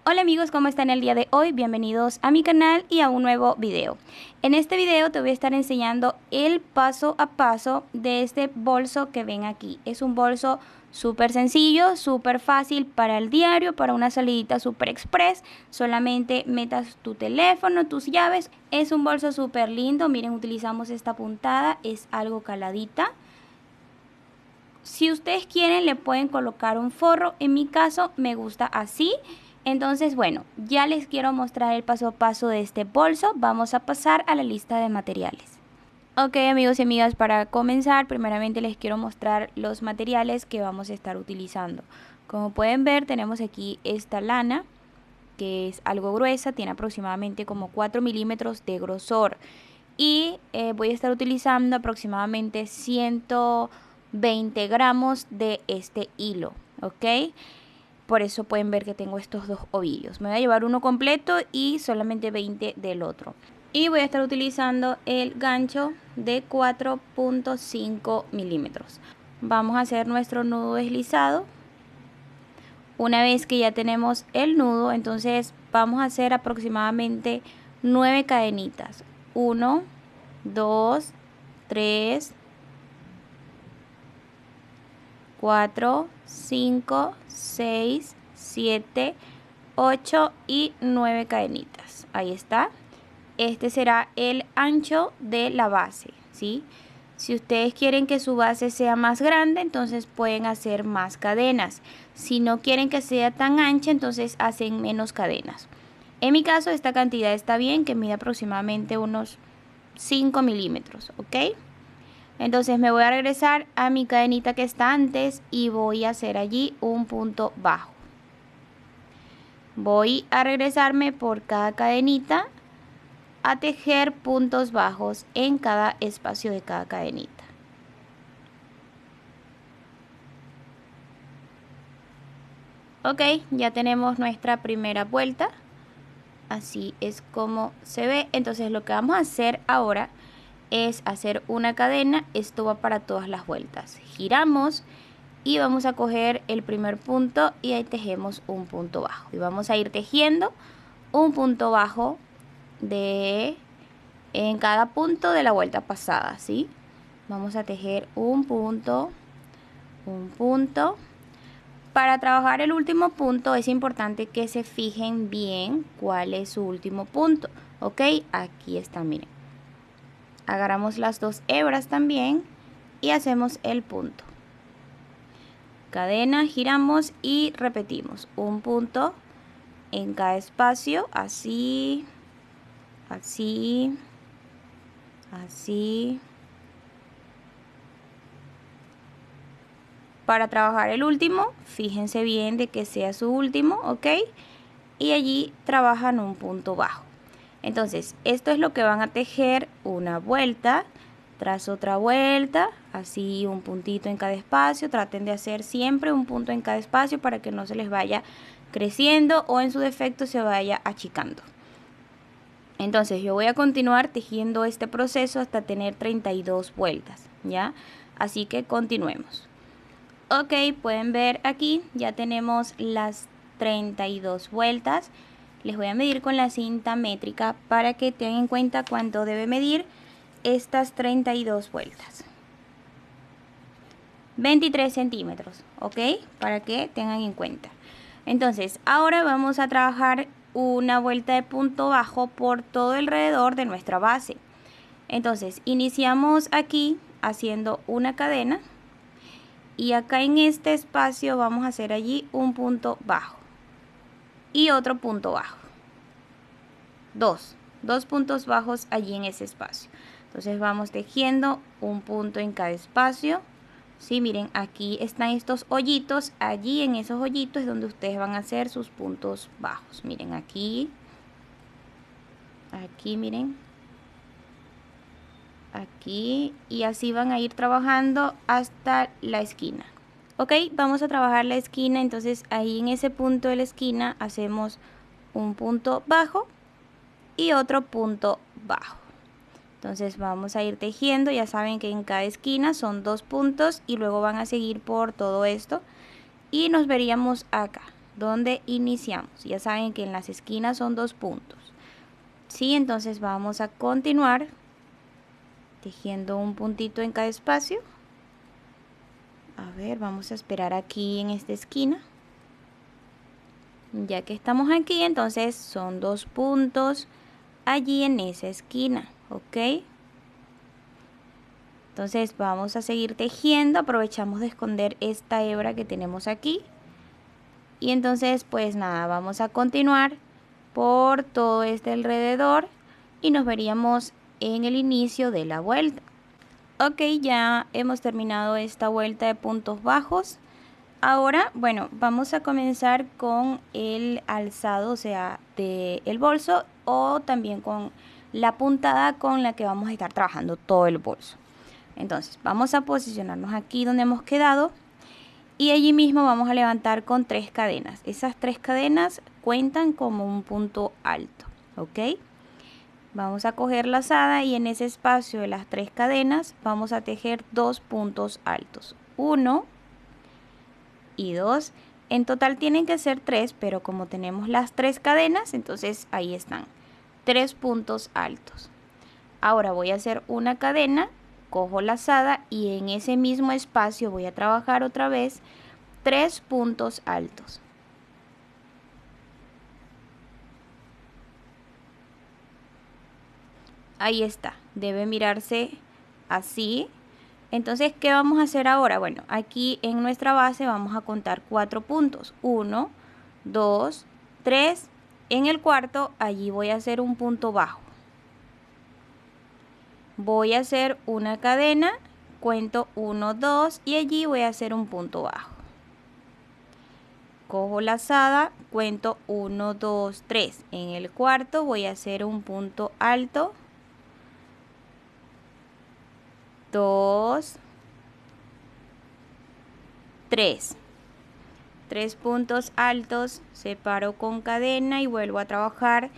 Hola amigos, ¿cómo están el día de hoy? Bienvenidos a mi canal y a un nuevo video. En este video te voy a estar enseñando el paso a paso de este bolso que ven aquí. Es un bolso súper sencillo, súper fácil para el diario, para una salidita súper express. Solamente metas tu teléfono, tus llaves. Es un bolso súper lindo. Miren, utilizamos esta puntada, es algo caladita. Si ustedes quieren le pueden colocar un forro, en mi caso me gusta así. Entonces bueno, ya les quiero mostrar el paso a paso de este bolso. Vamos a pasar a la lista de materiales. Ok amigos y amigas, para comenzar primeramente les quiero mostrar los materiales que vamos a estar utilizando. Como pueden ver tenemos aquí esta lana que es algo gruesa, tiene aproximadamente como 4 milímetros de grosor. Y voy a estar utilizando aproximadamente 120 gramos de este hilo, ¿ok? Por eso pueden ver que tengo estos dos ovillos. Me voy a llevar uno completo y solamente 20 del otro. Y voy a estar utilizando el gancho de 4.5 milímetros. Vamos a hacer nuestro nudo deslizado. Una vez que ya tenemos el nudo, entonces vamos a hacer aproximadamente 9 cadenitas. 1, 2, 3, 4, 5, 6, 7, 8 y 9 cadenitas. Ahí está. Este será el ancho de la base, ¿sí? Si ustedes quieren que su base sea más grande, entonces pueden hacer más cadenas. Si no quieren que sea tan ancha, entonces hacen menos cadenas. En mi caso, esta cantidad está bien, que mide aproximadamente unos 5 milímetros, ¿ok? Entonces me voy a regresar a mi cadenita que está antes y voy a hacer allí un punto bajo. Voy a regresarme por cada cadenita a tejer puntos bajos en cada espacio de cada cadenita. Ok, ya tenemos nuestra primera vuelta. Así es como se ve. Entonces lo que vamos a hacer ahora es hacer una cadena. Esto va para todas las vueltas. Giramos y vamos a coger el primer punto y ahí tejemos un punto bajo. Y vamos a ir tejiendo un punto bajo en cada punto de la vuelta pasada, ¿sí? Vamos a tejer un punto. Para trabajar el último punto es importante que se fijen bien cuál es su último punto. Ok, aquí está, miren. Agarramos las dos hebras también y hacemos el punto. Cadena, giramos y repetimos un punto en cada espacio, así, así, así. Para trabajar el último, fíjense bien de que sea su último, ¿ok? Y allí trabajan un punto bajo. Entonces, esto es lo que van a tejer una vuelta tras otra vuelta, así un puntito en cada espacio. Traten de hacer siempre un punto en cada espacio para que no se les vaya creciendo o en su defecto se vaya achicando. Entonces, yo voy a continuar tejiendo este proceso hasta tener 32 vueltas, ¿ya? Así que continuemos. Ok, pueden ver aquí ya tenemos las 32 vueltas. Les voy a medir con la cinta métrica para que tengan en cuenta cuánto debe medir estas 32 vueltas. 23 centímetros, ok, para que tengan en cuenta. Entonces ahora vamos a trabajar una vuelta de punto bajo por todo alrededor de nuestra base. Entonces iniciamos aquí haciendo una cadena. Y acá en este espacio vamos a hacer allí un punto bajo y otro punto bajo. Dos puntos bajos allí en ese espacio. Entonces vamos tejiendo un punto en cada espacio. Sí, miren, aquí están estos hoyitos. Allí en esos hoyitos es donde ustedes van a hacer sus puntos bajos. Miren aquí. Aquí, miren. Aquí. Y así van a ir trabajando hasta la esquina. Ok, vamos a trabajar la esquina. Entonces ahí en ese punto de la esquina hacemos un punto bajo y otro punto bajo. Entonces vamos a ir tejiendo. Ya saben que en cada esquina son 2 puntos y luego van a seguir por todo esto y nos veríamos acá. donde iniciamos. Ya saben que en las esquinas son 2 puntos. Sí, entonces vamos a continuar tejiendo un puntito en cada espacio. A ver, vamos a esperar aquí en esta esquina. Ya que estamos aquí, entonces son 2 puntos allí en esa esquina, ¿ok? Entonces vamos a seguir tejiendo, aprovechamos de esconder esta hebra que tenemos aquí. Y entonces pues nada, vamos a continuar por todo este alrededor y nos veríamos en el inicio de la vuelta. Ok, ya hemos terminado esta vuelta de puntos bajos. Ahora, bueno, vamos a comenzar con el alzado, o sea, del bolso, o también con la puntada con la que vamos a estar trabajando todo el bolso. Entonces, vamos a posicionarnos aquí donde hemos quedado y allí mismo vamos a levantar con 3 cadenas. Esas 3 cadenas cuentan como un punto alto, ¿ok? Vamos a coger la lazada y en ese espacio de las 3 cadenas vamos a tejer 2 puntos altos. 1 y 2. En total tienen que ser 3, pero como tenemos las 3 cadenas, entonces ahí están 3 puntos altos. Ahora voy a hacer una cadena, cojo la lazada y en ese mismo espacio voy a trabajar otra vez 3 puntos altos. Ahí está, debe mirarse así. Entonces, ¿qué vamos a hacer ahora? Bueno, aquí en nuestra base vamos a contar 4 puntos. 1, 2, 3. En el cuarto, allí voy a hacer un punto bajo. Voy a hacer una cadena, cuento 1, 2 y allí voy a hacer un punto bajo. Cojo la lazada, cuento 1, 2, 3. En el cuarto voy a hacer un punto alto. 2, 3. 3 puntos altos, separo con cadena y vuelvo a trabajar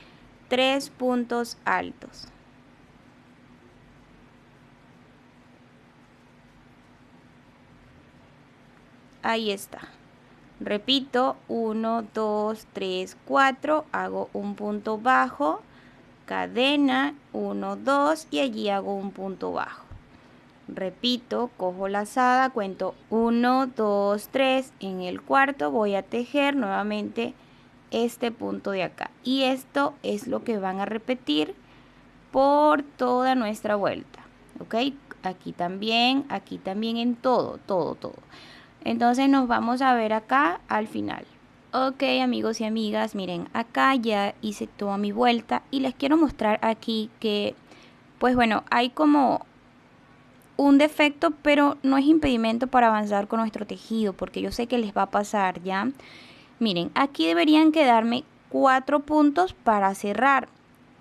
3 puntos altos. Ahí está. Repito, 1, 2, 3, 4, hago un punto bajo, cadena, 1, 2 y allí hago un punto bajo. Repito, cojo la lazada, cuento 1, 2, 3, en el cuarto voy a tejer nuevamente este punto de acá. Y esto es lo que van a repetir por toda nuestra vuelta, ¿ok? Aquí también en todo. Entonces nos vamos a ver acá al final. Ok, amigos y amigas, miren, acá ya hice toda mi vuelta y les quiero mostrar aquí que, pues bueno, hay como un defecto, pero no es impedimento para avanzar con nuestro tejido, porque yo sé que les va a pasar, ¿ya? Miren, aquí deberían quedarme 4 puntos para cerrar,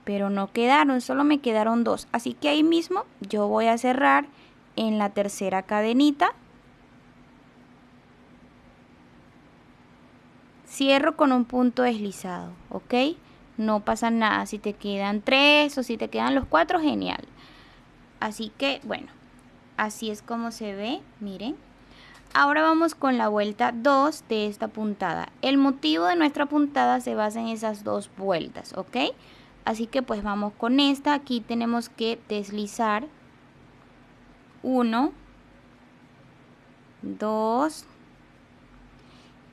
pero no quedaron, solo me quedaron 2. Así que ahí mismo yo voy a cerrar en la tercera cadenita. Cierro con un punto deslizado, ¿ok? No pasa nada si te quedan 3 o si te quedan los 4, genial. Así que, bueno, así es como se ve, miren. Ahora vamos con la vuelta 2 de esta puntada. El motivo de nuestra puntada se basa en esas 2 vueltas, ¿ok? Así que pues vamos con esta. Aquí tenemos que deslizar 1, 2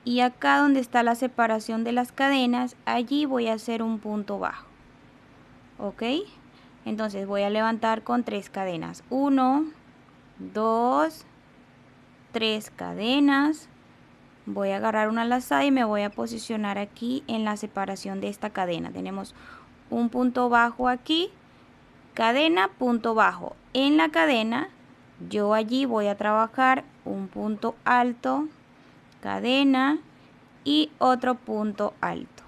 y acá donde está la separación de las cadenas, allí voy a hacer un punto bajo, ¿ok? Entonces voy a levantar con 3 cadenas. 1, 2, 3 cadenas. Voy a agarrar una lazada y me voy a posicionar aquí en la separación de esta cadena. Tenemos un punto bajo aquí, cadena, punto bajo. En la cadena yo allí voy a trabajar un punto alto, cadena y otro punto alto.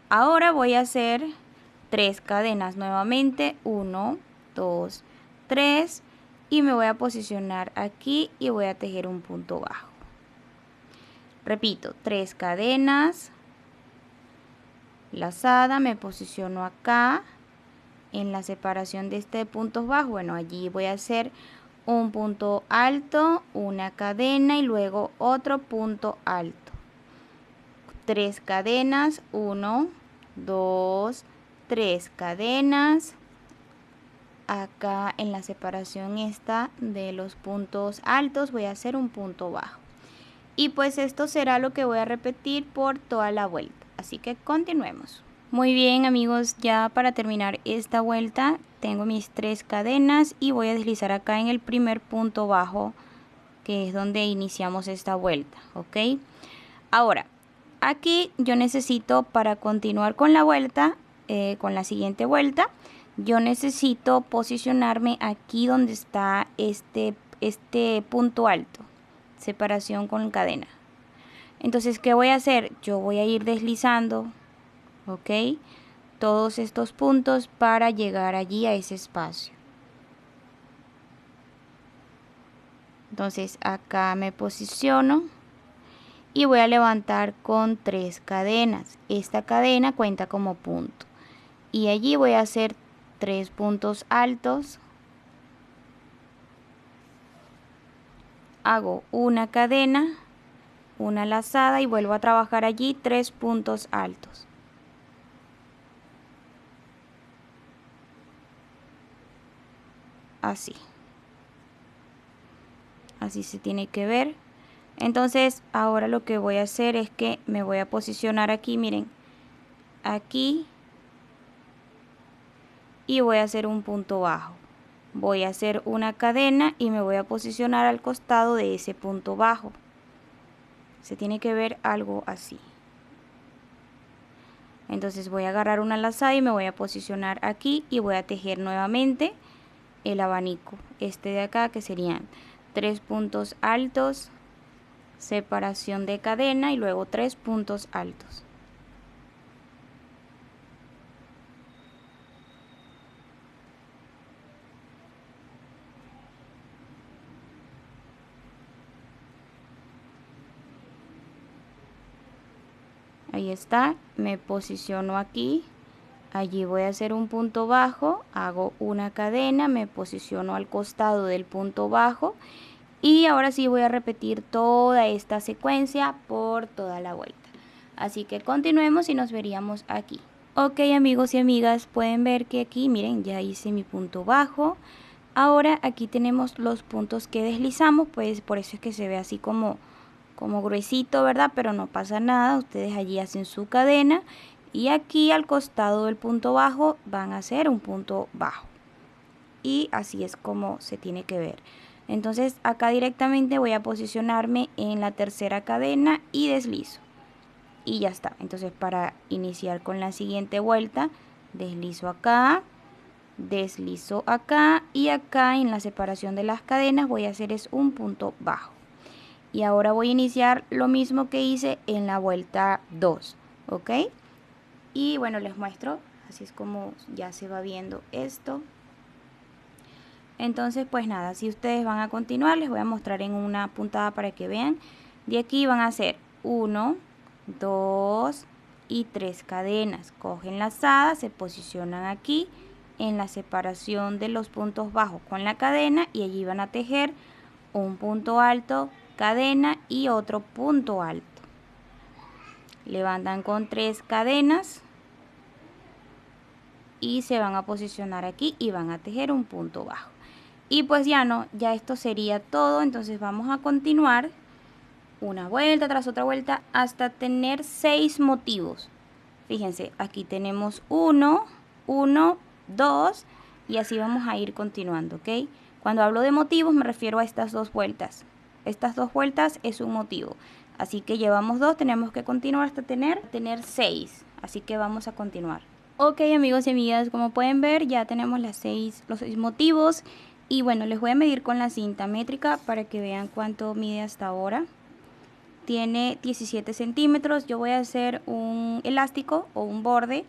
Ahora voy a hacer 3 cadenas nuevamente, 1, 2, 3 y me voy a posicionar aquí y voy a tejer un punto bajo. Repito, 3 cadenas, lazada, me posiciono acá en la separación de este puntos bajos. Bueno, allí voy a hacer un punto alto, una cadena y luego otro punto alto. 3 cadenas, 1, 2, 3 cadenas. Acá en la separación esta de los puntos altos voy a hacer un punto bajo. Y pues esto será lo que voy a repetir por toda la vuelta. Así que continuemos. Muy bien amigos, ya para terminar esta vuelta tengo mis 3 cadenas y voy a deslizar acá en el primer punto bajo, que es donde iniciamos esta vuelta, ¿ok? Ahora, aquí yo necesito, para continuar con la vuelta, con la siguiente vuelta, yo necesito posicionarme aquí donde está este punto alto, separación con cadena. Entonces, ¿qué voy a hacer? Yo voy a ir deslizando, ¿ok? Todos estos puntos para llegar allí a ese espacio. Entonces, acá me posiciono y voy a levantar con 3 cadenas. Esta cadena cuenta como punto. Y allí voy a hacer 3 puntos altos, hago una cadena, una lazada y vuelvo a trabajar allí 3 puntos altos. Así se tiene que ver. Entonces ahora lo que voy a hacer es que me voy a posicionar aquí, miren, aquí, y voy a hacer un punto bajo. Voy a hacer una cadena y me voy a posicionar al costado de ese punto bajo. Se tiene que ver algo así. Entonces voy a agarrar una lazada y me voy a posicionar aquí y voy a tejer nuevamente el abanico, este de acá, que serían 3 puntos altos, separación de cadena y luego 3 puntos altos. Ahí está, me posiciono aquí, allí voy a hacer un punto bajo, hago una cadena, me posiciono al costado del punto bajo y ahora sí voy a repetir toda esta secuencia por toda la vuelta. Así que continuemos y nos veríamos aquí. Ok amigos y amigas, pueden ver que aquí, miren, ya hice mi punto bajo. Ahora aquí tenemos los puntos que deslizamos, pues por eso es que se ve así como gruesito, ¿verdad? Pero no pasa nada, ustedes allí hacen su cadena y aquí al costado del punto bajo van a hacer un punto bajo. Y así es como se tiene que ver. Entonces acá directamente voy a posicionarme en la tercera cadena y deslizo. Y ya está. Entonces para iniciar con la siguiente vuelta, deslizo acá y acá en la separación de las cadenas voy a hacer es un punto bajo. Y ahora voy a iniciar lo mismo que hice en la vuelta 2, ¿ok? Y bueno, les muestro, así es como ya se va viendo esto. Entonces pues nada, si ustedes van a continuar, les voy a mostrar en una puntada para que vean. De aquí van a hacer 1, 2 y 3 cadenas. Cogen lazada, se posicionan aquí en la separación de los puntos bajos con la cadena y allí van a tejer un punto alto, cadena y otro punto alto. Levantan con 3 cadenas y se van a posicionar aquí y van a tejer un punto bajo. Y pues ya esto sería todo. Entonces vamos a continuar una vuelta tras otra vuelta hasta tener 6 motivos. Fíjense, aquí tenemos 1, 2 y así vamos a ir continuando, ¿ok? Cuando hablo de motivos me refiero a estas 2 vueltas. Estas 2 vueltas es un motivo. Así que llevamos 2, tenemos que continuar hasta tener 6. Así que vamos a continuar. Ok amigos y amigas, como pueden ver ya tenemos los 6 motivos. Y bueno, les voy a medir con la cinta métrica para que vean cuánto mide hasta ahora. Tiene 17 centímetros. Yo voy a hacer un elástico o un borde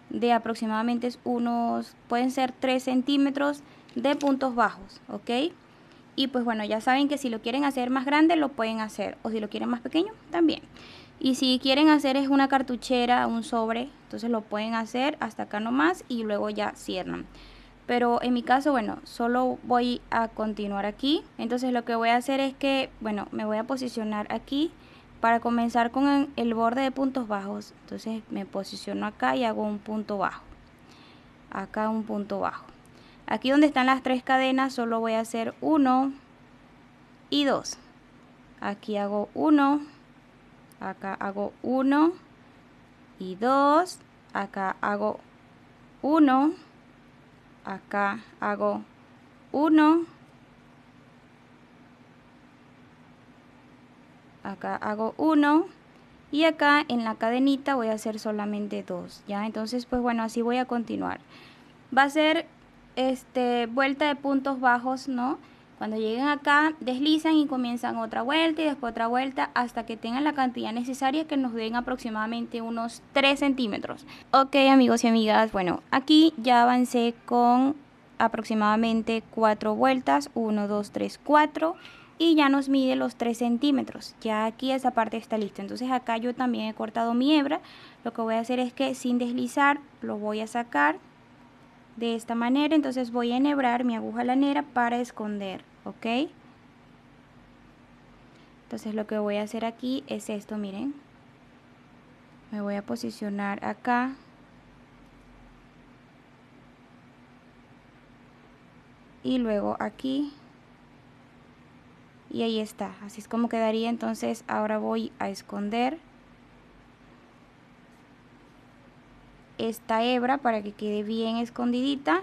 de aproximadamente pueden ser 3 centímetros de puntos bajos, ¿ok? Y pues bueno, ya saben que si lo quieren hacer más grande lo pueden hacer, o si lo quieren más pequeño también. Y si quieren hacer es una cartuchera, un sobre, entonces lo pueden hacer hasta acá nomás y luego ya cierran. Pero en mi caso, bueno, solo voy a continuar aquí. Entonces lo que voy a hacer es que, bueno, me voy a posicionar aquí para comenzar con el borde de puntos bajos, entonces me posiciono acá y hago un punto bajo, acá un punto bajo. Aquí donde están las 3 cadenas solo voy a hacer 1 y 2. Aquí hago 1, acá hago 1 y 2, acá hago 1, acá hago 1, acá hago 1 y acá en la cadenita voy a hacer solamente 2, ¿ya? Entonces pues bueno, así voy a continuar. Va a ser vuelta de puntos bajos, ¿no? Cuando lleguen acá deslizan y comienzan otra vuelta y después otra vuelta hasta que tengan la cantidad necesaria, que nos den aproximadamente unos 3 centímetros. Ok, amigos y amigas, bueno, aquí ya avancé con aproximadamente 4 vueltas, 1, 2, 3, 4, y ya nos mide los 3 centímetros. Ya aquí esa parte está lista. Entonces acá yo también he cortado mi hebra. Lo que voy a hacer es que sin deslizar lo voy a sacar de esta manera. Entonces voy a enhebrar mi aguja lanera para esconder, ¿ok? Entonces lo que voy a hacer aquí es esto, miren. Me voy a posicionar acá. Y luego aquí. Y ahí está, así es como quedaría. Entonces ahora voy a esconder esta hebra para que quede bien escondidita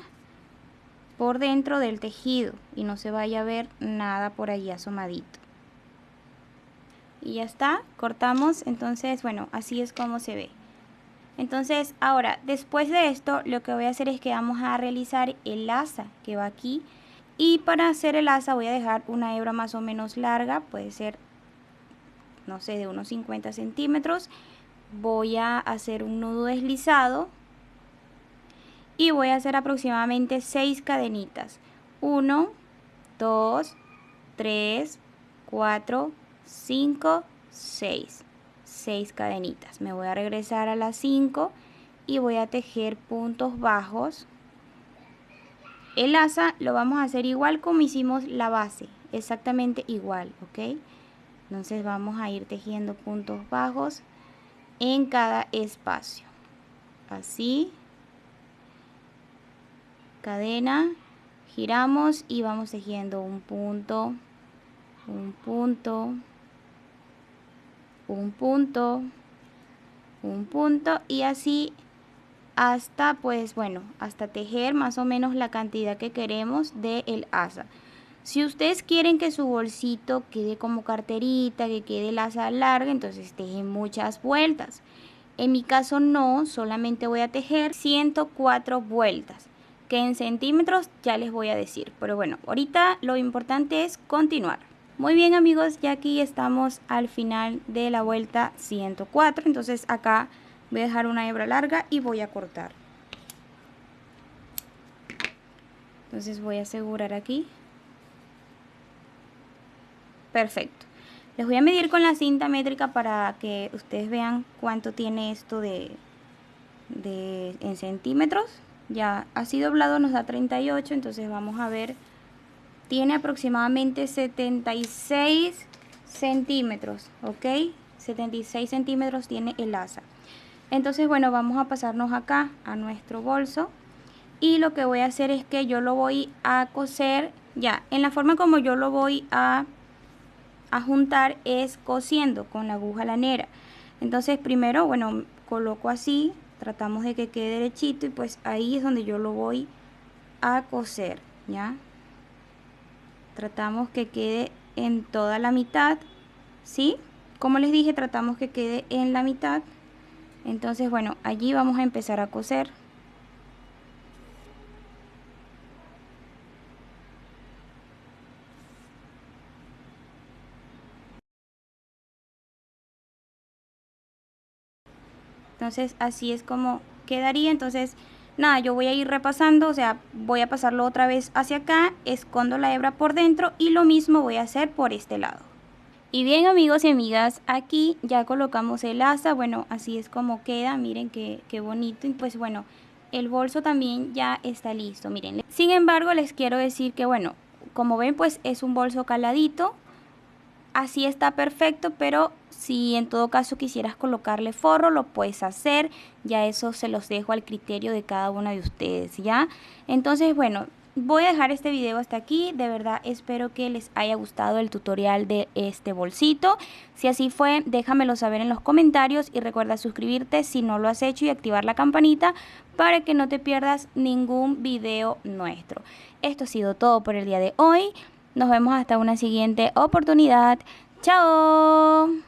por dentro del tejido y no se vaya a ver nada por ahí asomadito. Y ya está, cortamos. Entonces bueno, así es como se ve. Entonces ahora, después de esto, lo que voy a hacer es que vamos a realizar el asa que va aquí. Y para hacer el asa voy a dejar una hebra más o menos larga, puede ser, no sé, de unos 50 centímetros. Voy a hacer un nudo deslizado y voy a hacer aproximadamente 6 cadenitas. 1, 2, 3, 4, 5, 6. 6 cadenitas. Me voy a regresar a las 5 y voy a tejer puntos bajos. El asa lo vamos a hacer igual como hicimos la base, exactamente igual, ¿ok? Entonces vamos a ir tejiendo puntos bajos en cada espacio. Así, cadena, giramos y vamos tejiendo un punto, un punto, un punto, un punto y así hasta, pues bueno, hasta tejer más o menos la cantidad que queremos del asa. Si ustedes quieren que su bolsito quede como carterita, que quede el asa larga, entonces tejen muchas vueltas. En mi caso no, solamente voy a tejer 104 vueltas, que en centímetros ya les voy a decir. Pero bueno, ahorita lo importante es continuar. Muy bien amigos, ya aquí estamos al final de la vuelta 104. Entonces acá voy a dejar una hebra larga y voy a cortar. Entonces voy a asegurar aquí. Perfecto. Les voy a medir con la cinta métrica para que ustedes vean cuánto tiene esto en centímetros. Ya así doblado nos da 38, entonces vamos a ver. Tiene aproximadamente 76 centímetros, ¿ok? 76 centímetros tiene el asa. Entonces, bueno, vamos a pasarnos acá a nuestro bolso. Y lo que voy a hacer es que yo lo voy a coser ya. En la forma como yo lo voy a juntar es cosiendo con la aguja lanera. Entonces primero, bueno, coloco así, tratamos de que quede derechito y pues ahí es donde yo lo voy a coser, ¿ya? Tratamos que quede en toda la mitad, ¿sí? Como les dije, tratamos que quede en la mitad. Entonces, bueno, allí vamos a empezar a coser. Entonces así es como quedaría. Entonces nada, yo voy a ir repasando, o sea, voy a pasarlo otra vez hacia acá, escondo la hebra por dentro y lo mismo voy a hacer por este lado. Y bien amigos y amigas, aquí ya colocamos el asa. Bueno, así es como queda, miren qué bonito. Y pues bueno, el bolso también ya está listo, miren. Sin embargo, les quiero decir que bueno, como ven pues es un bolso caladito. así está perfecto, pero si en todo caso quisieras colocarle forro, lo puedes hacer. Ya eso se los dejo al criterio de cada una de ustedes, ¿ya? Entonces, bueno, voy a dejar este video hasta aquí. De verdad espero que les haya gustado el tutorial de este bolsito. Si así fue, déjamelo saber en los comentarios y recuerda suscribirte si no lo has hecho y activar la campanita para que no te pierdas ningún video nuestro. Esto ha sido todo por el día de hoy. Nos vemos hasta una siguiente oportunidad. ¡Chao!